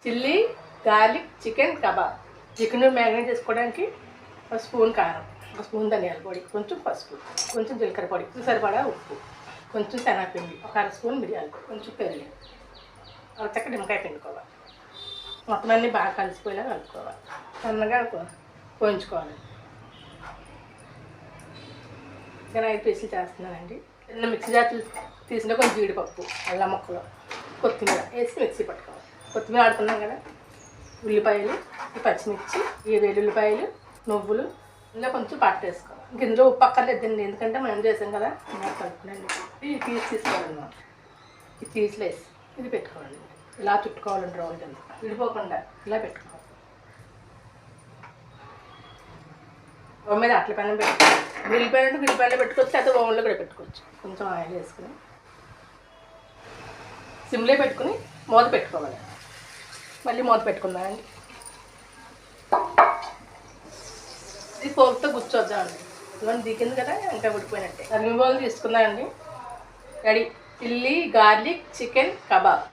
Chilli garlic chicken kebab. Chicken marinate చేసుకోవడానికి ఒక spoon కారం, ఒక స్పూన్ ధనియాల పొడి, కొంచెం పసుపు, కొంచెం జీలకర్ర పొడి, సరిపడా ఉప్పు, కొంచెం శనగపిండి, ఒక అర స్పూన్ మిరియాలు, కొంచెం పెరుగు, చక్క నిమ్మకాయ పిండుకోవాలి. మొత్తం అన్నీ బాగా కలిసిపోయేలా కలుపుకోవాలి. సన్నగా పోయించుకోవాలి. నేను 5 పీసులు చేస్తున్నానండి. చిన్న మిక్సీ జాతులు తీసిన కొంచెం జీడిపప్పు, అల్లం ముక్కలు, కొత్తిమీర వేసి మిక్సీ పట్టుకోవాలి. కొత్తిమీర ఆడుకున్నాం కదా, ఉల్లిపాయలు, ఈ పచ్చిమిర్చి, ఈ వెల్లుల్లిపాయలు, నువ్వులు, ఇంకా కొంచెం పట్టు వేసుకోవాలి. ఇంక ఇందులో ఉప్పు అక్కర్లేదండి, ఎందుకంటే మనం చేసాం కదా. ఇలా కలుపుకోండి. ఈ పీస్ తీసుకోవాలన్నమాట. ఈ పీసులు వేసి ఇది పెట్టుకోవాలి. ఇలా చుట్టుకోవాలండి రౌండ్ కింద, విడిపోకుండా ఇలా పెట్టుకోవాలి. ఓ మీద అట్ల పైన పెట్టుకోవాలి. గ్రిల్ పైన పెట్టుకోవచ్చు, అయితే ఓవెన్లో కూడా పెట్టుకోవచ్చు. కొంచెం ఆయిల్ వేసుకుని సిమ్లో పెట్టుకుని మూత పెట్టుకోవాలి. మళ్ళీ మూత పెట్టుకుందామండి. ఇది ఫోర్క్తో గుర్చొద్దామండి. ఇవన్నీ దిగింది కదా, ఇంకా ఉడిపోయినట్టే. 2 బౌల్ తీసుకుందామండి. Ready chilli garlic chicken kebab.